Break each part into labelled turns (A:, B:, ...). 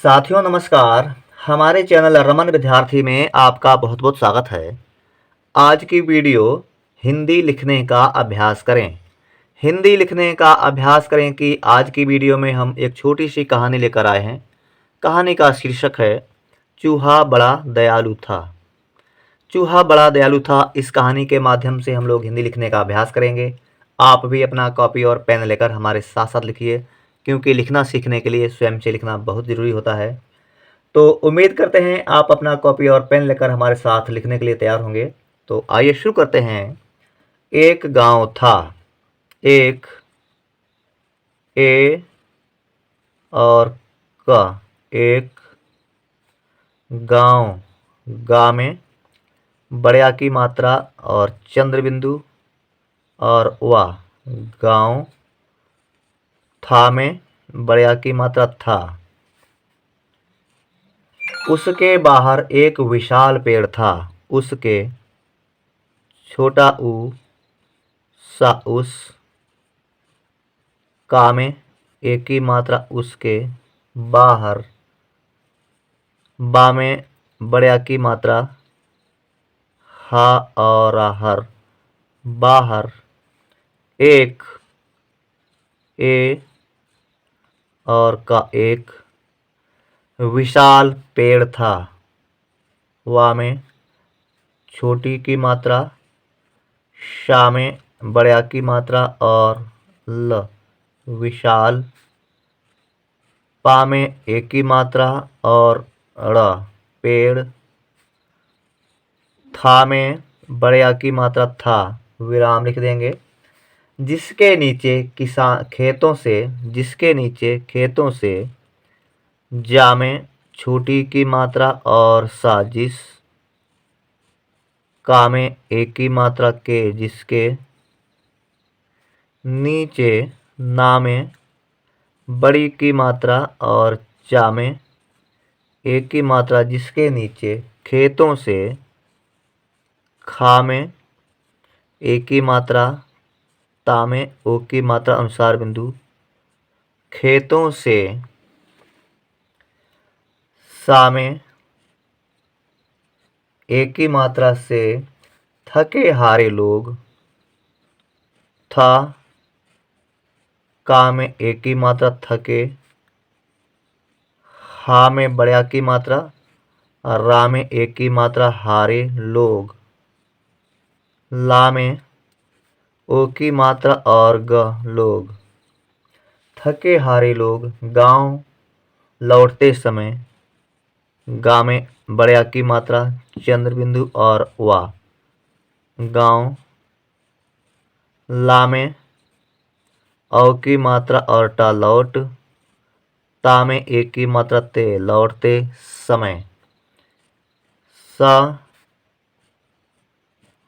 A: साथियों नमस्कार। हमारे चैनल रमन विद्यार्थी में आपका बहुत बहुत स्वागत है। आज की वीडियो हिंदी लिखने का अभ्यास करें। हिंदी लिखने का अभ्यास करें कि आज की वीडियो में हम एक छोटी सी कहानी लेकर आए हैं। कहानी का शीर्षक है चूहा बड़ा दयालु था। चूहा बड़ा दयालु था। इस कहानी के माध्यम से हम लोग हिंदी लिखने का अभ्यास करेंगे। आप भी अपना कॉपी और पेन लेकर हमारे साथ साथ लिखिए, क्योंकि लिखना सीखने के लिए स्वयं से लिखना बहुत ज़रूरी होता है। तो उम्मीद करते हैं आप अपना कॉपी और पेन लेकर हमारे साथ लिखने के लिए तैयार होंगे। तो आइए शुरू करते हैं। एक गांव था। एक ए और का एक गांव। गा में बड़या की मात्रा और चंद्र बिंदु और वाह। गांव। था में बड़या की मात्रा था। उसके बाहर एक विशाल पेड़ था। उसके छोटा ऊ सा उस का में एक की मात्रा उसके बाहर। बा में बड़या की मात्रा हा और हर बाहर। एक ए और का एक विशाल पेड़ था। वा में छोटी की मात्रा, शा में बड़या की मात्रा और ल विशाल। पा में एक की मात्रा और ड़ पेड़। था में बड़या की मात्रा था, विराम लिख देंगे। जिसके नीचे खेतों से जा में छोटी की मात्रा और सा जिस। का में एक की मात्रा के जिसके नीचे ना में बड़ी की मात्रा और चा में एक की मात्रा जिसके नीचे खेतों से। खा में एक की मात्रा, ता में ओ की मात्रा अनुसार बिंदु खेतों से। सा में एक की मात्रा से थके हारे लोग। था का में एक की मात्रा थके। हा में बड़या की मात्रा और रा में एक की मात्रा हारे लोग। ला में ओ की मात्रा और ग लोग। थके हारे लोग गांव लौटते समय। गा में बड़या की मात्रा चंद्र बिंदु और वा गांव। ला में औ की मात्रा और टा लौट। ता में एक की मात्रा ते लौटते समय। सा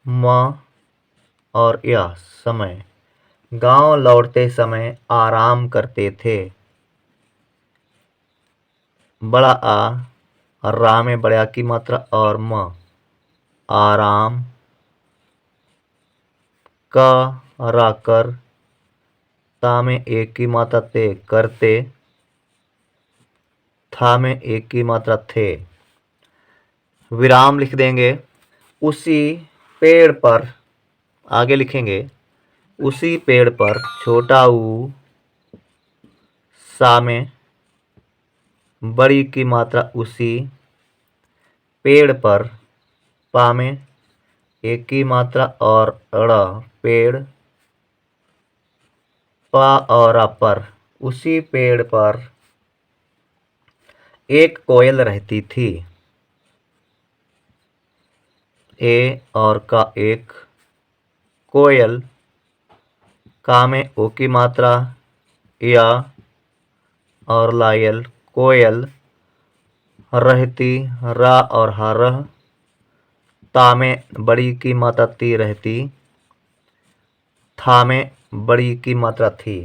A: म और या समय गांव लौटते समय आराम करते थे। बड़ा आ और रा में बड़या की मात्रा और म आराम। का रा कर। ता में एक की मात्रा ते करते। था में एक की मात्रा थे, विराम लिख देंगे। उसी पेड़ पर आगे लिखेंगे। उसी पेड़ पर छोटा ऊ सा में बड़ी की मात्रा उसी पेड़ पर। पा में एक की मात्रा और ड़ पेड़। पा और आ पर उसी पेड़ पर एक कोयल रहती थी। ए और का एक कोयल। का में ओ की मात्रा या और लायल कोयल रहती। रा और हर ता में बड़ी की मात्रा ती रहती। था में बड़ी की मात्रा थी,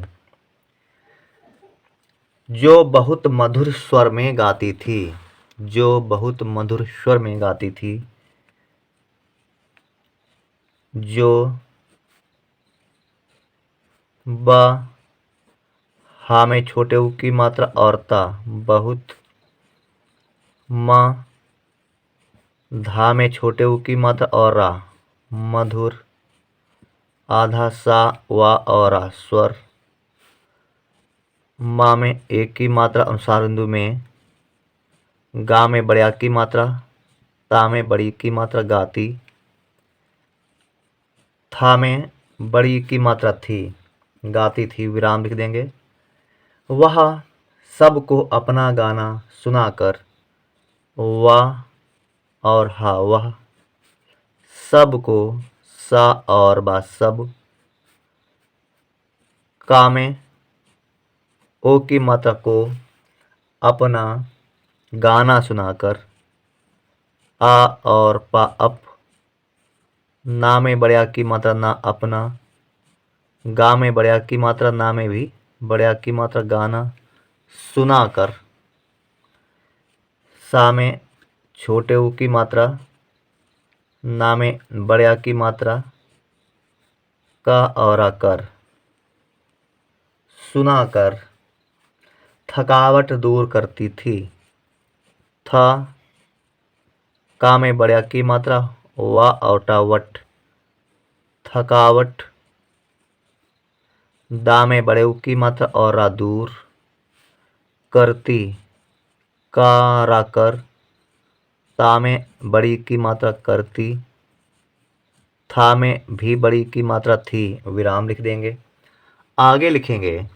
A: जो बहुत मधुर स्वर में गाती थी। जो बहुत मधुर स्वर में गाती थी। जो ब हा में छोटे ऊ की मात्रा और ता बहुत म, धा में छोटे ऊ की मात्रा और रा, मधुर। आधा सा, वा और रा, स्वर। मा में एक की मात्रा अनुसार बिंदु में, गा में बड़े की मात्रा, ता में बड़ी की मात्रा गाती, था में बड़ी की मात्रा थी, गाती थी, विराम लिख देंगे। वह सबको अपना गाना सुनाकर, वाह और हा, वह सबको, सा और बा, सब। का में ओ की मात्रा को अपना गाना सुनाकर, आ और पा, अप। ना में बड़े की मात्रा ना, अपना। गा में बड़े की मात्रा, ना में भी बड़े की मात्रा, गाना सुनाकर। सा में छोटे ऊ की मात्रा, ना में बड़े की मात्रा, का और आकर, सुनाकर। थकावट दूर करती थी, था। का में बड़े की मात्रा, वा और टा, वट, थकावट। दा में बड़े ऊ की मात्रा और रा, दूर करती, का रा कर। ता में बड़ी की मात्रा, करती। था में भी बड़ी की मात्रा थी, विराम लिख देंगे। आगे लिखेंगे,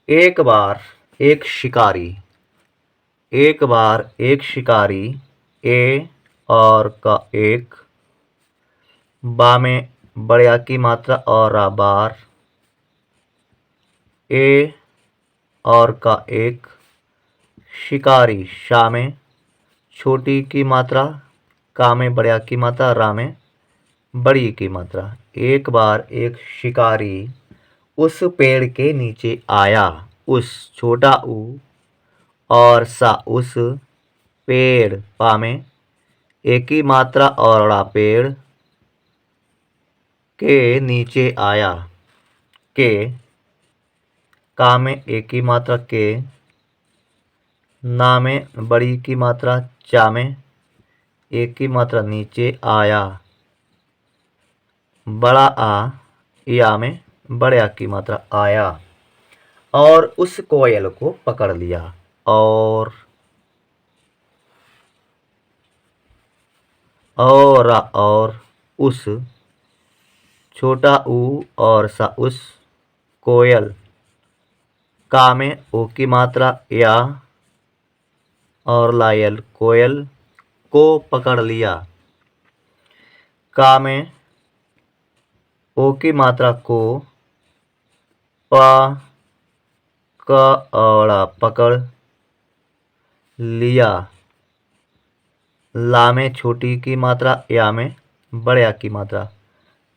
A: एक बार एक शिकारी। एक बार एक शिकारी, ए और का एक। बा में बड़े की मात्रा और रा, बार। ए और का एक, शिकारी। शा में छोटी की मात्रा, का में बड़े की मात्रा, रा में बड़ी की मात्रा। एक बार एक शिकारी उस पेड़ के नीचे आया। उस, छोटा ऊ और सा, उस। पेड़, पा में एक की मात्रा और रा, पेड़ के नीचे आया, के। का में एक की मात्रा, के। ना में बड़ी की मात्रा, चा में एक की मात्रा, नीचे आया। बड़ा आ, या में बड़े आ की मात्रा, आया। और उस कोयल को पकड़ लिया। और और उस, छोटा ऊ और सा, उस। कोयल, का में ओ की मात्रा, या और लायल, कोयल को पकड़ लिया। का में ओ की मात्रा को, पा, का और पकड़ लिया। ला में छोटी की मात्रा, या में बड़े की मात्रा,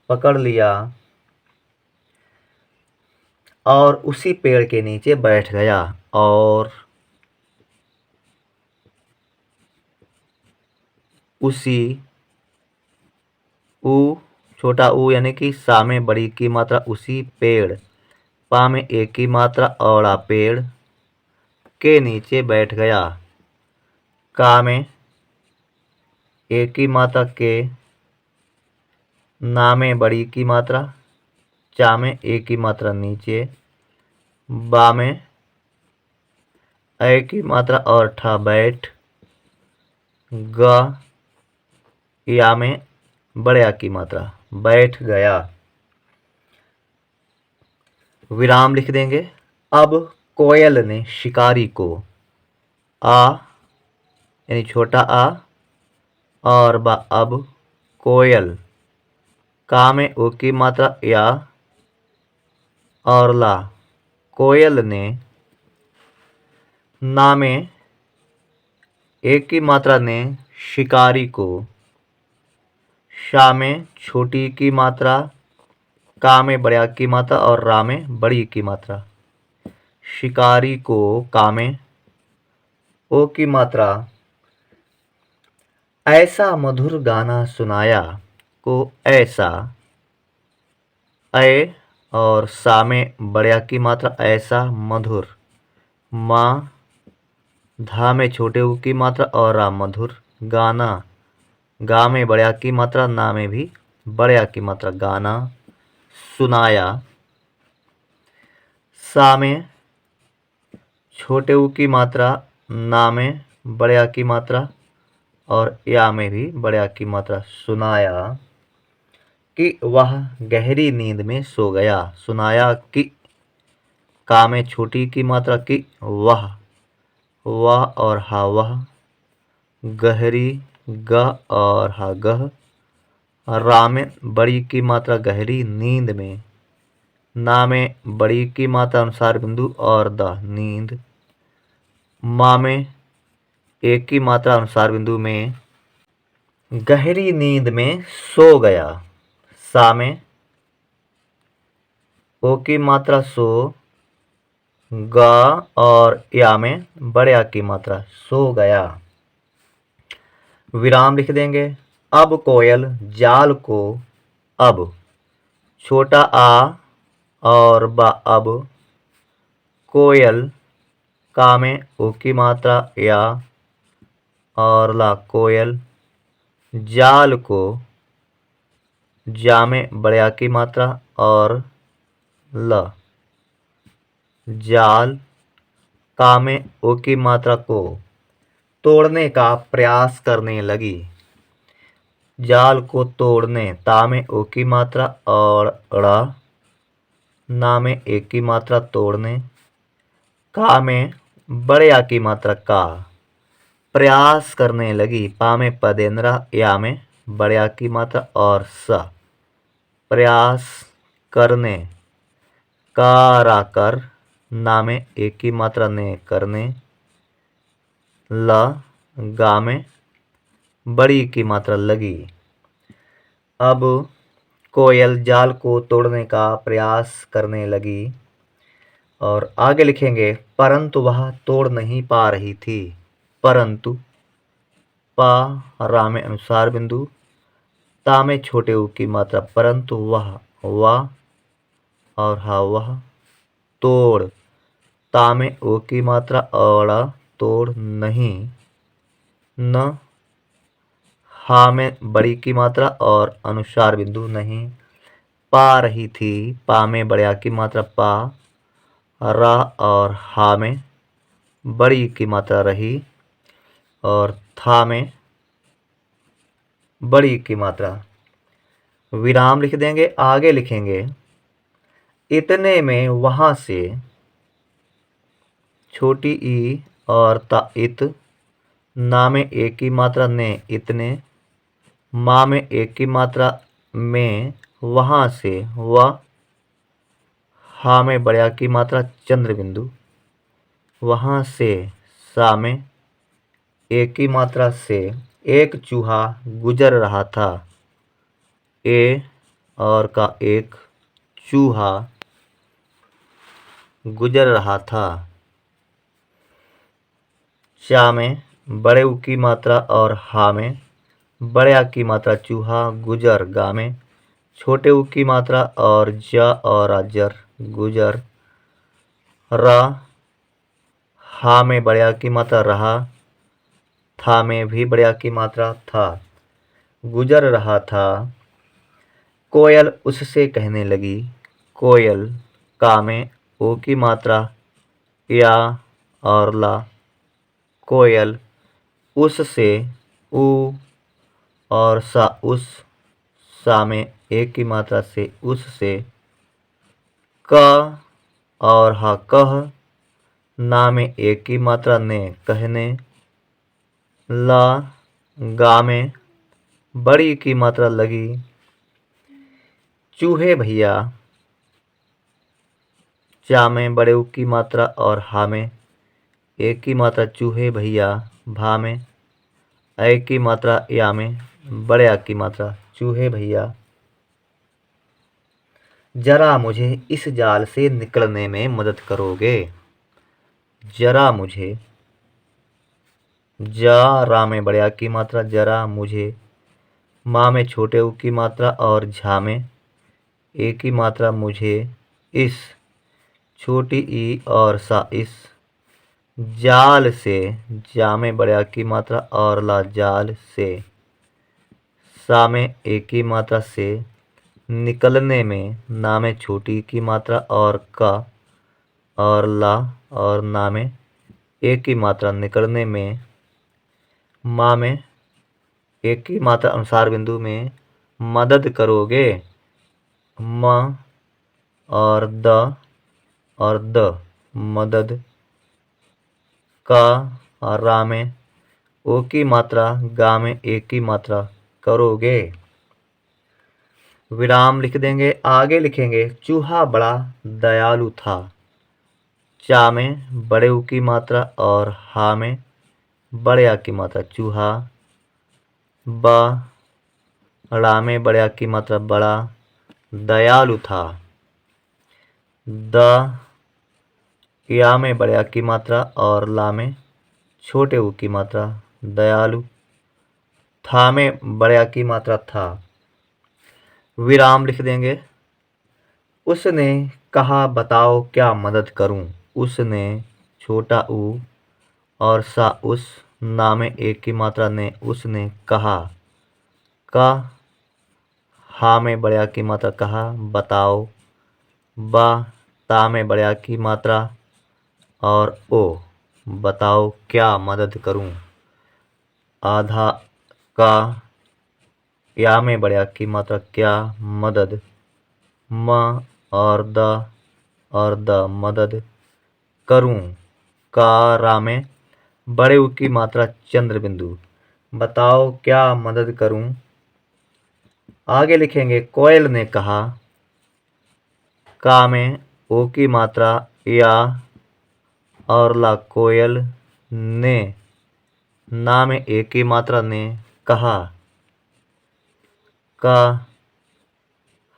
A: पकड़ लिया। और उसी पेड़ के नीचे बैठ गया। और उसी, ऊ, छोटा ऊ यानी कि सा में बड़ी की मात्रा, उसी पेड़। पा में एक की मात्रा और आ, पेड़ के नीचे बैठ गया। का में एक की मात्रा, के। ना में बड़ी की मात्रा, चा में एक की मात्रा, नीचे। बा में ए की मात्रा और ठा, बैठ। ग, या में बड़े आ की मात्रा, बैठ गया, विराम लिख देंगे। अब कोयल ने शिकारी को, आ यानी छोटा आ और बा, अब कोयल। का में ओ की मात्रा, या और ला, कोयल ने। ना में एक की मात्रा ने, शिकारी को। शा में छोटी की मात्रा, का में बड़े की मात्रा और रा में बड़ी की मात्रा, शिकारी को। का में ओ की मात्रा, ऐसा मधुर गाना सुनाया, को ऐसा। ए और सा में बड़े की मात्रा, ऐसा मधुर। माँ धा में छोटे ऊ की मात्रा और रा मधुर। गाना, गा में बड़े आ की मात्रा, ना में भी बड़े आ की मात्रा, गाना। सुनाया, सा में छोटे ऊ की मात्रा, ना में बड़े आ की मात्रा और या में भी बड़े आ की मात्रा, सुनाया। कि वह गहरी नींद में सो गया। सुनाया कि, का में छोटी की मात्रा की, वह और हा वह। गहरी, ग और हा गह। रा में बड़ी की मात्रा गहरी, नींद में। ना में बड़ी की मात्रा अनुसार बिंदु और द नींद। मा में एक की मात्रा अनुसार बिंदु में। गहरी नींद में सो गया। सा में ओ की मात्रा सो, ग और या में बड़े आ की मात्रा, सो गया। विराम लिख देंगे। अब कोयल जाल को, अब छोटा आ और बा, अब कोयल, का में ओ की मात्रा या और ला कोयल, जाल को, जा में बड़े आ की मात्रा और ल, जाल, का में ओ की मात्रा को, तोड़ने का प्रयास करने लगी। जाल को तोड़ने, ता में ओ की मात्रा और ड़, ना में एक की मात्रा, तोड़ने। का में बड़े आ की मात्रा, का, प्रयास करने लगी। पा में पदेंद्रा, या में बड़े आ की मात्रा और स, प्रयास करने। कारा कर, ना में एक की मात्रा ने, करने। ल, गा में बड़ी की मात्रा, लगी। अब कोयल जाल को तोड़ने का प्रयास करने लगी और आगे लिखेंगे परंतु वह तोड़ नहीं पा रही थी। परंतु, पा रा में अनुसार बिंदु, ता में छोटे ऊ की मात्रा, परंतु वह और हा वह, तोड़, ता में ओ की मात्रा और तोड़ नहीं। न, हा में बड़ी की मात्रा और अनुसार बिंदु, नहीं पा रही थी। पा में बड़े आ की मात्रा, पा, रा और हा में बड़ी की मात्रा रही और था में बड़ी की मात्रा। विराम लिख देंगे। आगे लिखेंगे इतने में वहां से, छोटी ई और ता इत, ना में एक की मात्रा ने, इतने। माँ में एक की मात्रा में, वहां से व, हा में बड़े आ की मात्रा, चंद्र बिंदु, वहां से। सा में एक की मात्रा से, एक चूहा गुजर रहा था। ए और का एक, चूहा गुजर रहा था। चा में बड़े ऊ की मात्रा और हा में बड़े आ की मात्रा, चूहा गुजर। गा में छोटे ऊ की मात्रा और ज और अजर, गुजर। रा, हा में बड़े आ की मात्रा, रहा। था में भी बड़े आ की मात्रा, था, गुजर रहा था। कोयल उससे कहने लगी। कोयल, का में ओ की मात्रा, या और ला, कोयल, उससे, ऊ और सा, उस, सा में एक की मात्रा से, उससे। क और हा कह, ना में एक की मात्रा ने, कहने। ला, गा में बड़ी की मात्रा, लगी। चूहे भैया, चा में बड़े ऊ की मात्रा और हा में एक की मात्रा, चूहे भैया। भा में ऐ की मात्रा, या में बड़े आ की मात्रा, चूहे भैया। जरा मुझे इस जाल से निकलने में मदद करोगे। जरा मुझे, जा रा में बड़े आ की मात्रा, जरा मुझे। माँ में छोटे ऊ की मात्रा और झा में एक की मात्रा, मुझे। इस, छोटी ई और सा, इस, जाल से, जा में बड़े आ की मात्रा और ला जाल से, सा में एक की मात्रा से, निकलने में, ना में छोटी की मात्रा और का और ला और ना में एक की मात्रा निकलने में, माँ में एक की मात्रा अनुसार बिंदु में मदद करोगे। म और द मदद, का और रा में ओ की मात्रा, गा में एक की मात्रा करोगे। विराम लिख देंगे। आगे लिखेंगे चूहा बड़ा दयालु था। चा में बड़े ऊ की मात्रा और हा में बड़े आ की मात्रा चूहा। ड़ा में बड़े आ की मात्रा बड़ा, दयालु था। द या में बड़े आ की मात्रा और ला में छोटे ऊ की मात्रा दयालु। था में बड़े आ की मात्रा था। विराम लिख देंगे। उसने कहा बताओ क्या मदद करूं। उसने छोटा ऊ और सा उस, ना में एक की मात्रा ने उसने कहा। का हा में बड़े आ की मात्रा कहा बताओ। ता में बड़े आ की मात्रा और ओ, बताओ क्या मदद करूं। आधा का, या में बड़े आ की मात्रा क्या मदद। म और द मदद करूं। का रा में बड़े ऊ की मात्रा चंद्र बिंदु, बताओ क्या मदद करूं। आगे लिखेंगे कोयल ने कहा। का में ओ की मात्रा या और ला कोयल ने, ना में एक की मात्रा ने कहा। का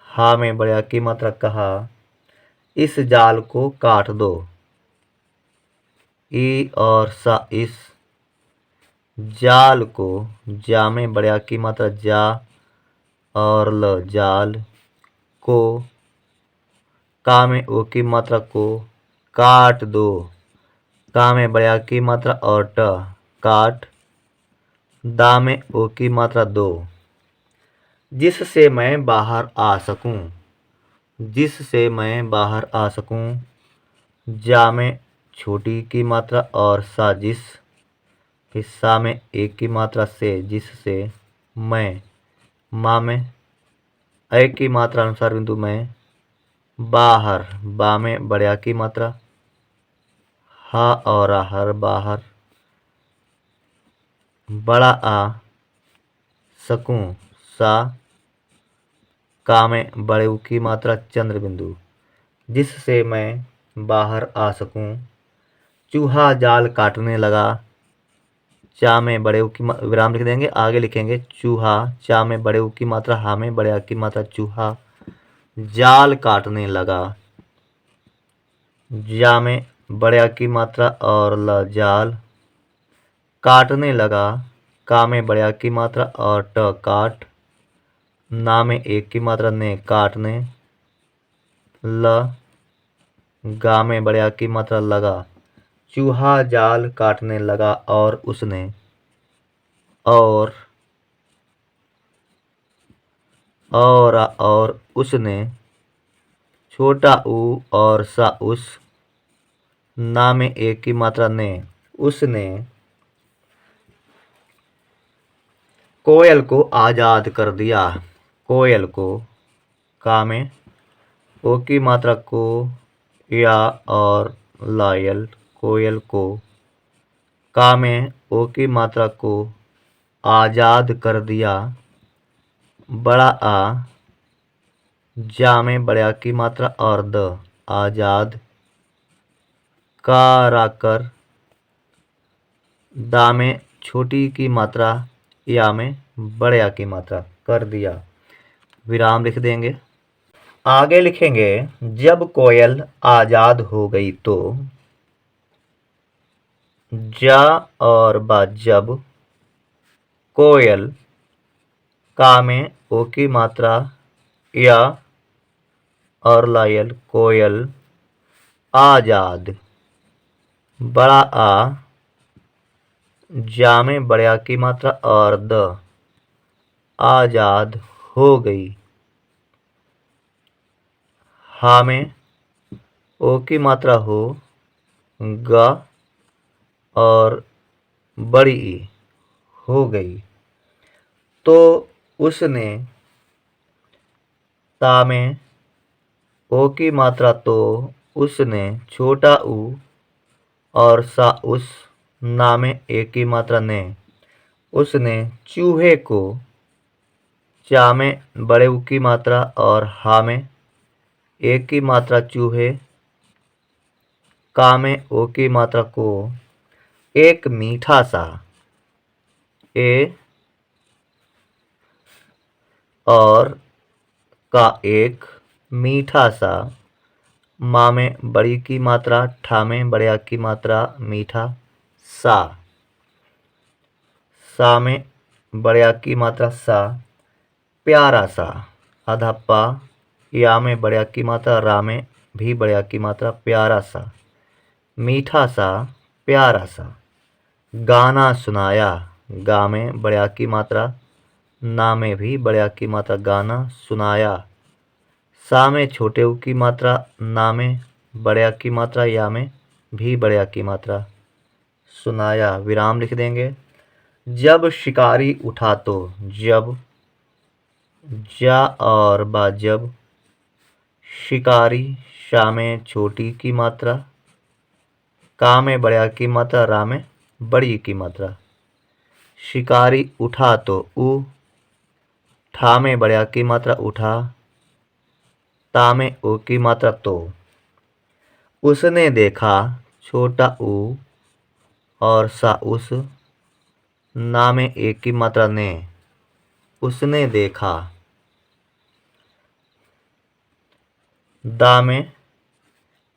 A: हा में बड़े आ की मात्रा कहा। इस जाल को काट दो। ई और सा इस, जाल को, जा में बड़े आ की मात्रा जा और ल जाल को, का में ओ की मात्रा को काट दो। का में बड़े आ की मात्रा और ट काट। दा में ओ की मात्रा दो, जिससे मैं बाहर आ सकूं। जिससे मैं बाहर आ सकूं। जा में छोटी की मात्रा और सा जिस, हिस्सा में एक की मात्रा से जिससे मैं, माँ में एक की मात्रा अनुसार बिंदु में बाहर, बा में बड़े आ की मात्रा हा और हर बाहर, बड़ा आ सकूं सा, का में बड़े ऊ की मात्रा चंद्र बिंदु, जिससे मैं बाहर आ सकूं। चूहा जाल काटने लगा। चा में बड़े ऊ की विराम लिख देंगे। आगे लिखेंगे चूहा, चा में बड़े ऊ की मात्रा, हा में बड़े आ की मात्रा चूहा जाल काटने लगा। जा में बड़े आ की मात्रा और ल जाल काटने लगा। का में बड़े आ की मात्रा और ट काट। ना में एक की मात्रा ने काटने। ल गा में बड़े आ की मात्रा लगा। चूहा जाल काटने लगा और उसने, और उसने, छोटा ऊ और सा उस, ना में एक की मात्रा ने उसने कोयल को आजाद कर दिया। कोयल को, का में ओ की मात्रा को या और लायल कोयल को, का में ओ की मात्रा को आजाद कर दिया। बड़ा आ, जा में बड़े आ की मात्रा और द आजाद, का राकर, दा में छोटी की मात्रा या में बड़े आ की मात्रा कर दिया। विराम लिख देंगे। आगे लिखेंगे जब कोयल आजाद हो गई तो। जा और बा जब, कोयल, का में ओ की मात्रा या और लायल कोयल आजाद, बड़ा आ, जा में बड़ा की मात्रा और द, आजाद हो गई। हा में ओ की मात्रा हो, ग और बड़ी ई हो गई। तो उसने, ता में ओ की मात्रा तो, उसने छोटा ऊ और सा उस, ना में ए की मात्रा ने, उसने चूहे को, चा में बड़े ऊ की मात्रा और हा में ए की मात्रा चूहे, का में ओ की मात्रा को, एक मीठा सा, ए और का एक मीठा सा, माँ में बड़ी की मात्रा, ठा में बड़े की मात्रा मीठा सा, सा में बड़े की मात्रा सा, प्यारा सा, आधा पा, या में बड़े की मात्रा, रा में भी बड़े की मात्रा प्यारा सा, मीठा सा, प्यारा सा। गाना सुनाया, गा में बड़े की मात्रा, ना में भी बड़े की मात्रा गाना सुनाया, सा में छोटे ऊ की मात्रा, ना में बड़े की मात्रा, या में भी बड़े की मात्रा सुनाया, विराम लिख देंगे। जब शिकारी उठा तो, जब, जा और बा जब, शिकारी, शा में छोटी की मात्रा, का में बड़े की मात्रा, रा में बड़ी की मात्रा, शिकारी उठा तो ऊ, ठा में बड़े की मात्रा उठा, ता में ओ की मात्रा तो, उसने देखा, छोटा ऊ और सा उस, ना में एक की मात्रा ने, उसने देखा। दा में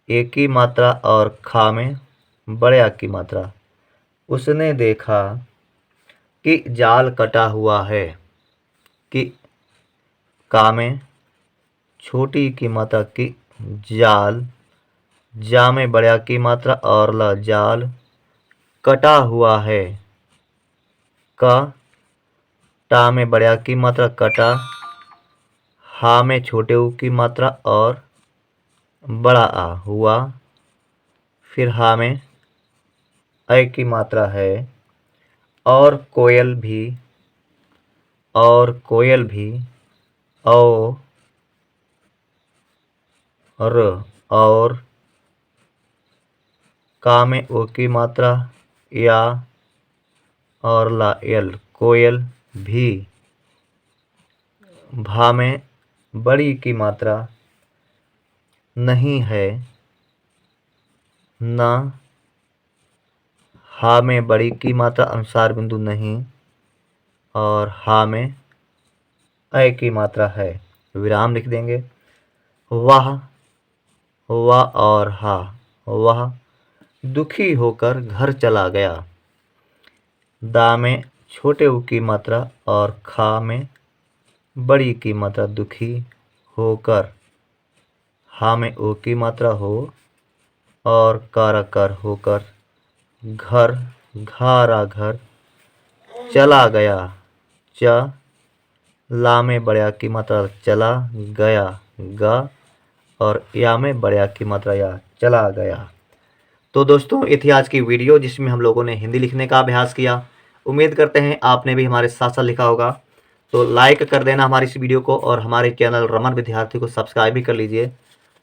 A: एक की मात्रा और खा में बड़े की मात्रा, उसने देखा कि जाल कटा हुआ है, कि, का में छोटी की मात्रा की जाल, जा में बड़े की मात्रा और ल जाल कटा हुआ है, क, टा में बड़े की मात्रा कटा, हा में छोटे ऊ की मात्रा और बड़ा आ हुआ, फिर हा में ऐ की मात्रा है, और कोयल भी, और कोयल भी, औ र, और का में ओ की मात्रा, या और ला यल, कोयल भी, भा में बड़ी की मात्रा नहीं है, ना, हा में बड़ी की मात्रा अनुसार बिंदु नहीं, और हा में ऐ की मात्रा है, विराम लिख देंगे। वह, वा और हा, वह दुखी होकर घर चला गया। दा में छोटे ऊ की मात्रा और खा में बड़ी की मात्रा दुखी होकर, हा में ओ की मात्रा हो और कारा कर होकर, घर, घारा घर, चला गया। च, ला में बड़े की मात्रा चला गया, गा और या में बड़े की मात्रा या, चला गया। तो दोस्तों ये थी आज की वीडियो जिसमें हम लोगों ने हिंदी लिखने का अभ्यास किया। उम्मीद करते हैं आपने भी हमारे साथ साथ लिखा होगा। तो लाइक कर देना हमारी इस वीडियो को और हमारे चैनल रमन विद्यार्थी को सब्सक्राइब भी कर लीजिए।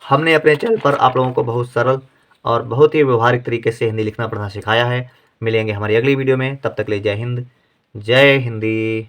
A: हमने अपने चैनल पर आप लोगों को बहुत सरल और बहुत ही व्यवहारिक तरीके से हिंदी लिखना पढ़ना सिखाया है। मिलेंगे हमारी अगली वीडियो में, तब तक के लिए जय हिंद, जय हिंदी।